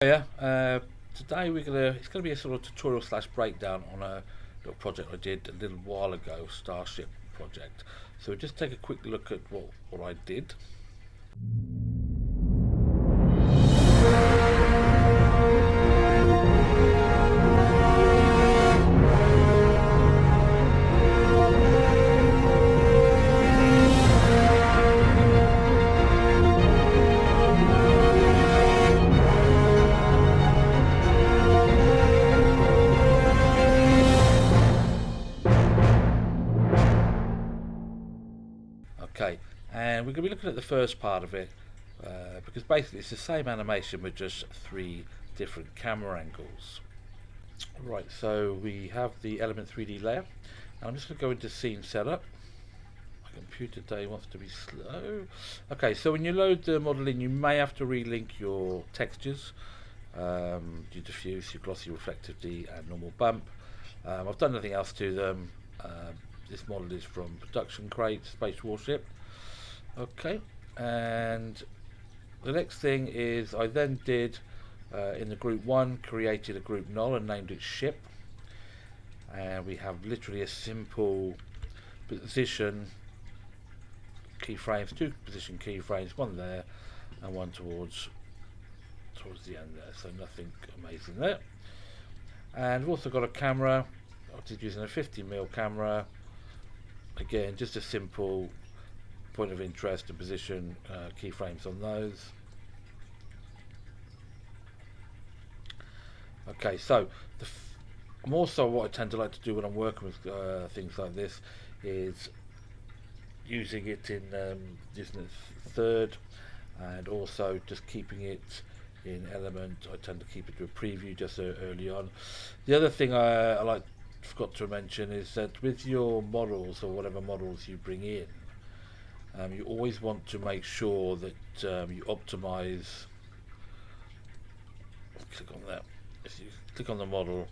Yeah, today it's gonna be a sort of tutorial slash breakdown on a little project I did a little while ago, Starship project. So we'll just take a quick look at what I did. Okay, and we're gonna be looking at the first part of it because basically it's the same animation with just three different camera angles. Right, so we have the Element 3D layer, and I'm just gonna go into scene setup. My computer today wants to be slow. Okay, so when you load the model in, you may have to relink your textures, your diffuse, your glossy reflectivity, and normal bump. I've done nothing else to them. This model is from Production Crate Space Warship. Okay, and the next thing is I then did in the group one created a group null and named it ship, and we have literally a simple position keyframes, two position keyframes, one there and one towards the end there, so nothing amazing there. And we've also got a camera. I did using a 50mm camera. Again, just a simple point of interest and position keyframes on those. Okay, so more so what I tend to like to do when I'm working with things like this is using it in using it third, and also just keeping it in element. I tend to keep it to a preview just early on. The other thing I forgot to mention is that with your models or whatever models you bring in, you always want to make sure that you optimize. Click on that. If you click on the model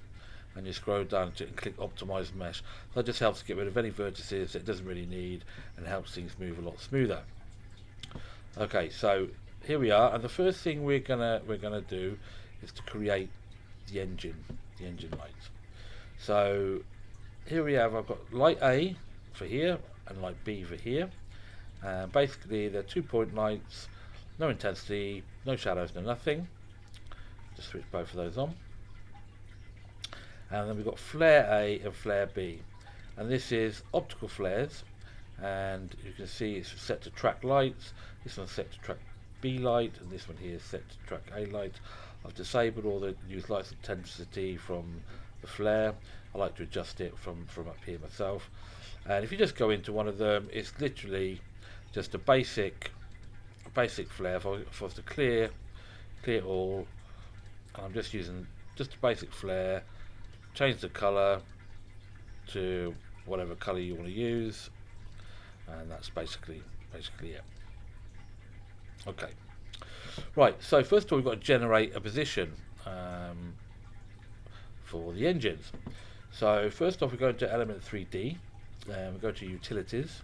and you scroll down to it and click optimize mesh, that just helps get rid of any vertices that it doesn't really need and helps things move a lot smoother. Okay, so here we are, and the first thing we're gonna do is to create the engine lights. So here we have, I've got light A for here and light B for here. Basically they're 2-point lights, no intensity, no shadows, no nothing. Just switch both of those on. And then we've got flare A and flare B, and this is optical flares, and you can see it's set to track lights. This one's set to track B light, and this one here is set to track A light. I've disabled all the use lights intensity from the flare. I like to adjust it from up here myself. And if you just go into one of them, it's literally just a basic flare. If I was to clear all, I'm just using just a basic flare. Change the colour to whatever colour you want to use, and that's basically it. Okay, right, so first of all we've got to generate a position for the engines. So first off we go into Element 3D, and we go to Utilities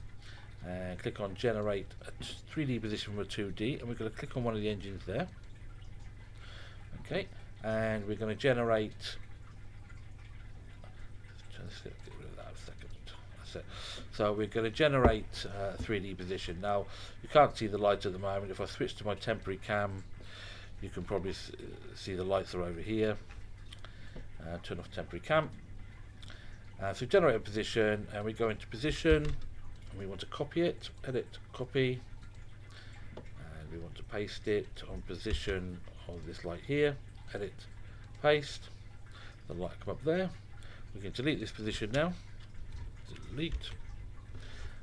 and click on Generate a 3D position from a 2D, and we're going to click on one of the engines there. Okay, and we're going to generate. Let's get rid of that a second. That's it. So we're going to generate a 3D position. Now you can't see the lights at the moment. If I switch to my temporary cam, you can probably see the lights are over here. Turn off temporary cam. So generate a position, and we go into position, and we want to copy it. Edit, copy, and we want to paste it on position of this light here. Edit, paste. The light come up there. We can delete this position now. Delete.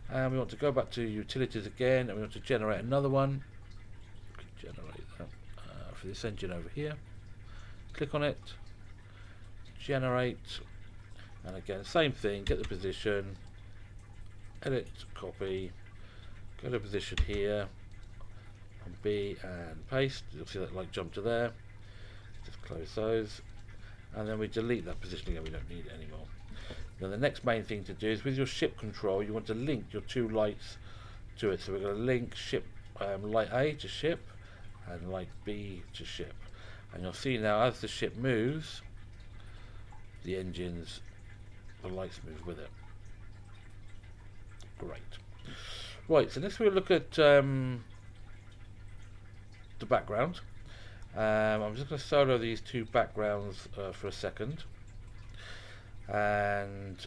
And we want to go back to Utilities again, and we want to generate another one. We can generate that for this engine over here. Click on it. Generate. And again, same thing. Get the position. Edit, copy. Go to position here. On B and paste. You'll see that light jump to there. Just close those. And then we delete that position again, we don't need it anymore. Now the next main thing to do is with your ship control, you want to link your two lights to it. So we're going to link ship light A to ship and light B to ship. And you'll see now as the ship moves, the lights move with it. Great. Right, so next we'll look at the background. I'm just going to solo these two backgrounds for a second. And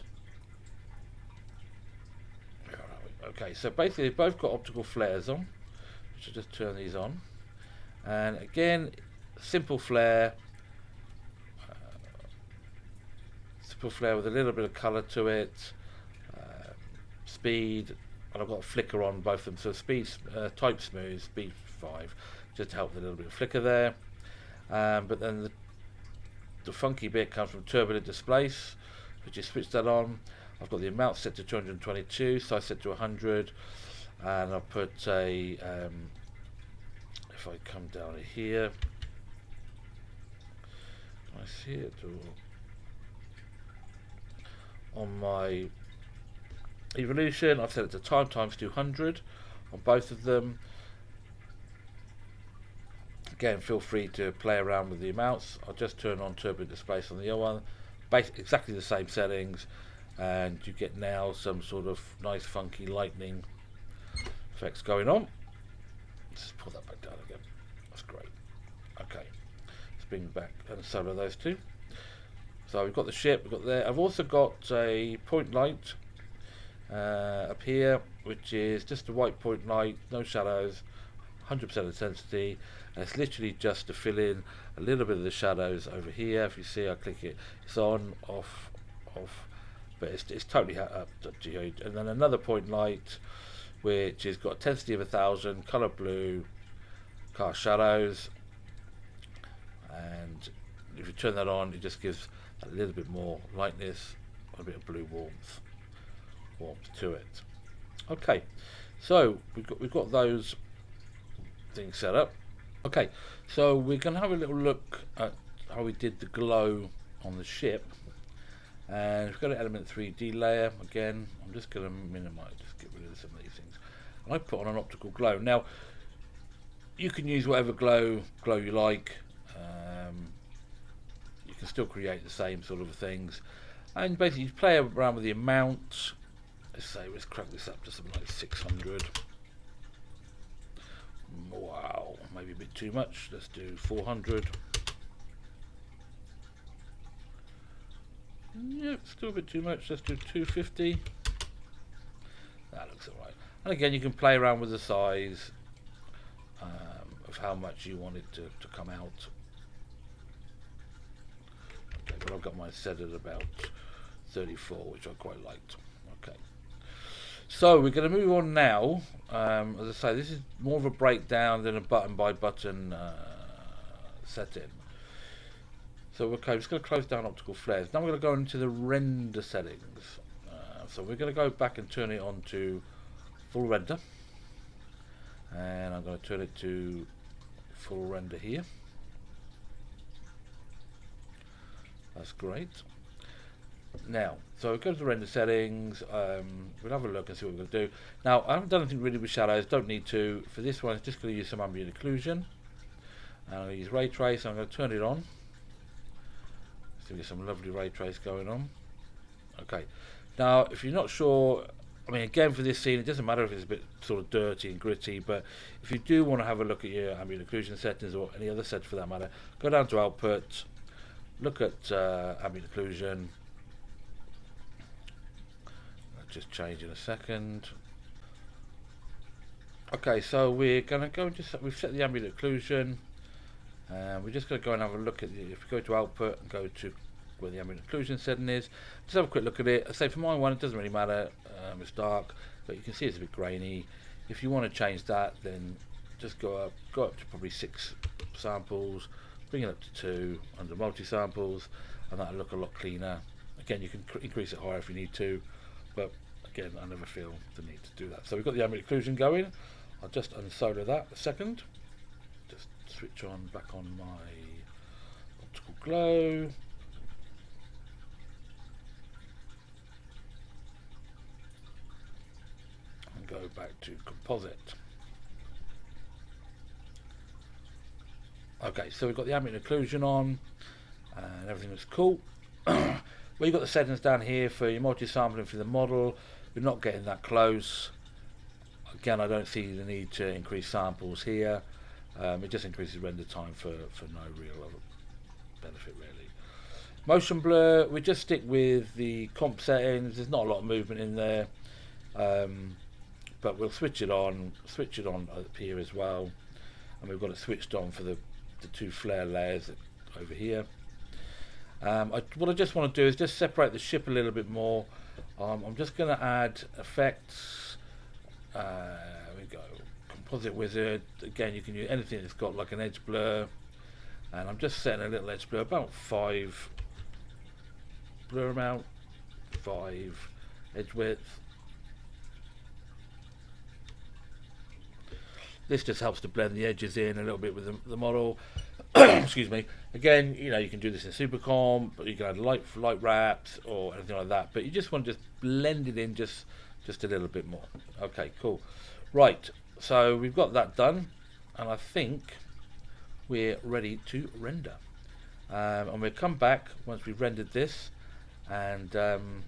okay, so basically they've both got optical flares on. So just turn these on. And again, simple flare. Simple flare with a little bit of colour to it. Speed, and I've got a flicker on both of them. So speed, type smooth, speed 5, just to help with a little bit of flicker there. But then the funky bit comes from turbulent displace, which is switch that on. I've got the amount set to 222, so I set to 100, and I'll put a if I come down here, can I see it? Or on my evolution, I've set it to time times 200 on both of them. Again, feel free to play around with the amounts. I'll just turn on turbulent displace on the other one. Exactly the same settings, and you get now some sort of nice funky lightning effects going on. Let's pull that back down again. That's great. Okay, let's bring back and solo those two. So we've got the ship, we've got there. I've also got a point light up here, which is just a white point light, no shadows, 100% intensity, and it's literally just to fill in a little bit of the shadows over here. If you see, I click it, it's on, off, but it's totally up to you. And then another point light, which has got intensity of 1000, color blue, cast shadows, and if you turn that on, it just gives a little bit more lightness, a bit of blue warmth to it. Okay, so we've got those things set up. Okay, so we're going to have a little look at how we did the glow on the ship, and we've got an element 3D layer. Again, I'm just going to minimize, just get rid of some of these things. And I put on an optical glow. Now you can use whatever glow you like. You can still create the same sort of things, and basically you play around with the amount. Let's crank this up to something like 600. Wow, maybe a bit too much. Let's do 400. Yep, still a bit too much. Let's do 250. That looks alright. And again, you can play around with the size of how much you want it to come out. Okay, but I've got mine set at about 34, which I quite liked. Okay. So we're going to move on now. As I say, this is more of a breakdown than a button by button setting. So okay, I'm just going to close down optical flares. Now we're going to go into the render settings. So we're going to go back and turn it on to full render, and I'm going to turn it to full render here. That's great. Now, so we'll go to the render settings, we'll have a look and see what we're going to do. Now, I haven't done anything really with shadows, don't need to. For this one, I'm just going to use some ambient occlusion. And I'm going to use ray trace, I'm going to turn it on. So we get some lovely ray trace going on. Okay, now if you're not sure, I mean again for this scene, it doesn't matter if it's a bit sort of dirty and gritty, but if you do want to have a look at your ambient occlusion settings or any other settings for that matter, go down to output, look at ambient occlusion. Just change in a second. Okay, so we're going to go and we've set the ambient occlusion, and we're just going to go and have a look at if we go to output and go to where the ambient occlusion setting is, just have a quick look at it. I say for my one, it doesn't really matter, it's dark, but you can see it's a bit grainy. If you want to change that, then just go up to probably 6 samples, bring it up to 2 under multi samples, and that'll look a lot cleaner. Again, you can increase it higher if you need to, but again, I never feel the need to do that. So we've got the ambient occlusion going. I'll just unsolo that a second. Just switch on back on my optical glow. And go back to composite. Okay, so we've got the ambient occlusion on, and everything looks cool. Well, you've got the settings down here for your multi-sampling for the model. We're not getting that close. Again, I don't see the need to increase samples here. It just increases render time for no real benefit really. Motion blur, we just stick with the comp settings. There's not a lot of movement in there, but we'll switch it on up here as well, and we've got it switched on for the two flare layers over here. What I just want to do is just separate the ship a little bit more. I'm just going to add effects. We go composite wizard. Again, you can use anything that's got like an edge blur, and I'm just setting a little edge blur, about 5 blur amount, 5 edge width. This just helps to blend the edges in a little bit with the model. Excuse me. Again, you know, you can do this in super comp, but you can add light wraps or anything like that. But you just want to just blend it in just a little bit more. Okay, cool. Right, so we've got that done, and I think we're ready to render. And we'll come back once we've rendered this, and I'm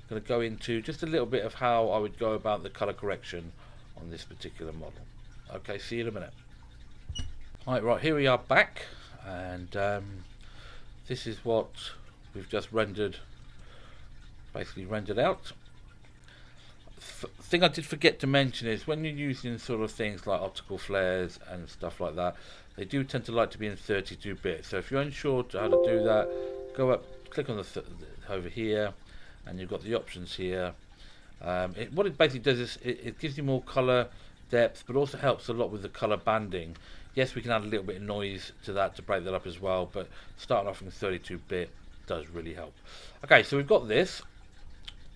going to go into just a little bit of how I would go about the color correction on this particular model. Okay, see you in a minute. Right, here we are back, and this is what we've just basically rendered out. Thing I did forget to mention is when you're using sort of things like optical flares and stuff like that, they do tend to like to be in 32-bit. So if you're unsure how to do that, go up, click on the over here, and you've got the options here. What it basically does is it gives you more color depth, but also helps a lot with the color banding. Yes, we can add a little bit of noise to that to break that up as well, but starting off in 32-bit does really help. Okay, so we've got this,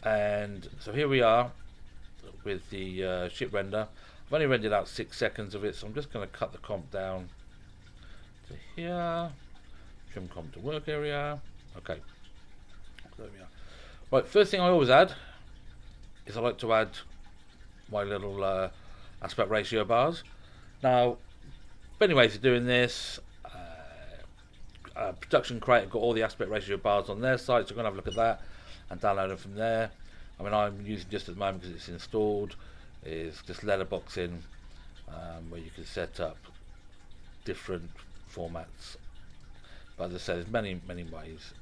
and so here we are with the ship render. I've only rendered out 6 seconds of it, so I'm just going to cut the comp down to here, trim comp to work area. Okay, there we are. Right, first thing I always add is I like to add my little aspect ratio bars. Now, many ways of doing this. Production Creator got all the aspect ratio bars on their site, so I'm going to have a look at that and download them from there. I mean, I'm using just at the moment because it's installed, is just letterboxing, where you can set up different formats. But as I said, there's many ways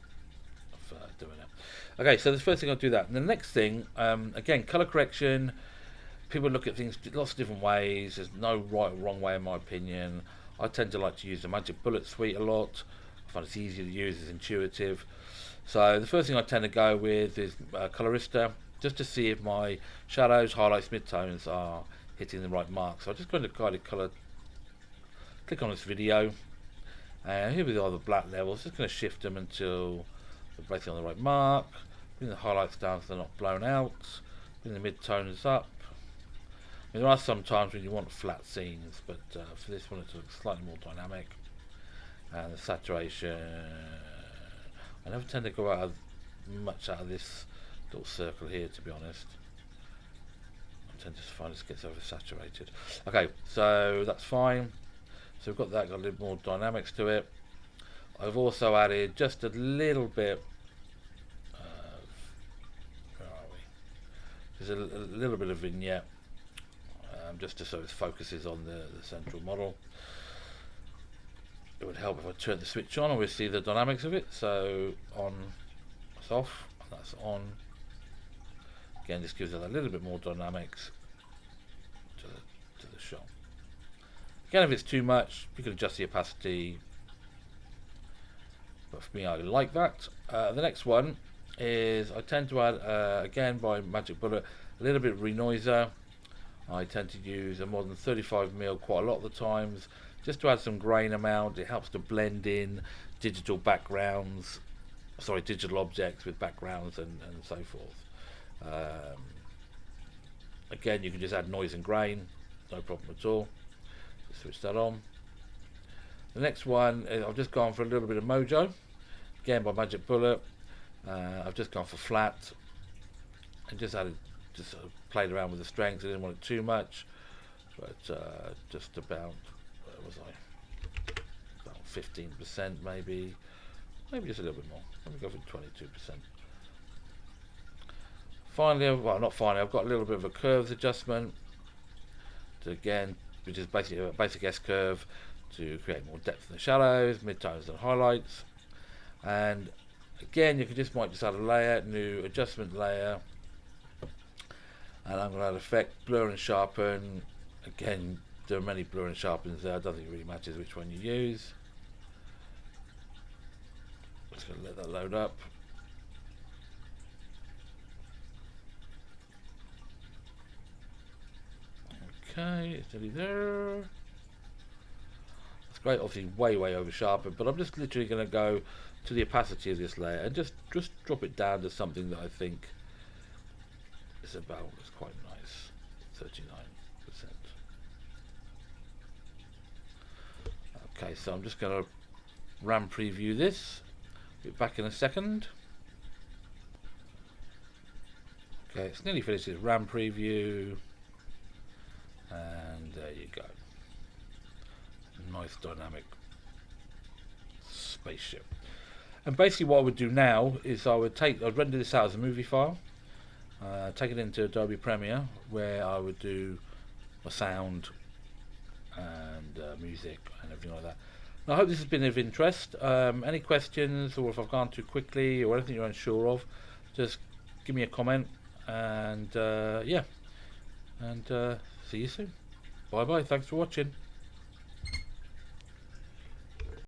of doing it. Okay, so the first thing I'll do that. And the next thing, again, color correction. People look at things lots of different ways. There's no right or wrong way in my opinion. I tend to like to use the Magic Bullet suite a lot. I find it's easier to use, it's intuitive. So the first thing I tend to go with is Colorista, just to see if my shadows, highlights, midtones are hitting the right mark. So I'm just going to guided color, click on this video, and here with all the black levels, just going to shift them until they're basically on the right mark. Bring the highlights down so they're not blown out. Bring the midtones up. I mean, there are some times when you want flat scenes, but for this one it looks slightly more dynamic. And the saturation, I never tend to go much out of this little circle here, to be honest. I tend to find this gets oversaturated. Okay, so that's fine. So we've got that, got a little more dynamics to it. I've also added just a little bit of, where are we? There's a little bit of vignette. Just to so it focuses on the central model. It would help if I turn the switch on and we see the dynamics of it. So on, that's off, and that's on. Again, this gives it a little bit more dynamics to the shot. Again, if it's too much, you can adjust the opacity. But for me, I like that. The next one is I tend to add, again by Magic Bullet, a little bit of renoiser. I tend to use a more than 35mm quite a lot of the times, just to add some grain amount. It helps to blend in digital backgrounds, digital objects with backgrounds and so forth. Again, you can just add noise and grain, no problem at all. Just switch that on. The next one, I've just gone for a little bit of mojo, again by Magic Bullet. I've just gone for flat and just sort of played around with the strengths. I didn't want it too much, but just about, where was I? About 15% maybe just a little bit more. Let me go for 22%. Finally, well, not finally, I've got a little bit of a curves adjustment to, again, which is basically a basic S curve to create more depth in the shadows, midtones and highlights. And again, you can might just add a layer, new adjustment layer, and I'm going to add effect, blur and sharpen. Again, there are many blur and sharpens there. I don't think it really matters which one you use. Just going to let that load up. Okay, it's nearly there. That's great, obviously way over sharpened, but I'm just literally going to go to the opacity of this layer and just drop it down to something that I think is about, it's quite nice, 39%. Okay, so I'm just going to RAM preview this. Be back in a second. Okay, it's nearly finished its RAM preview. And there you go. Nice dynamic spaceship. And basically what I would do now is I'd render this out as a movie file, take it into Adobe Premiere, where I would do my sound and music and everything like that. Now, I hope this has been of interest. Any questions, or if I've gone too quickly or anything you're unsure of, just give me a comment, and yeah, and see you soon. Bye bye, thanks for watching.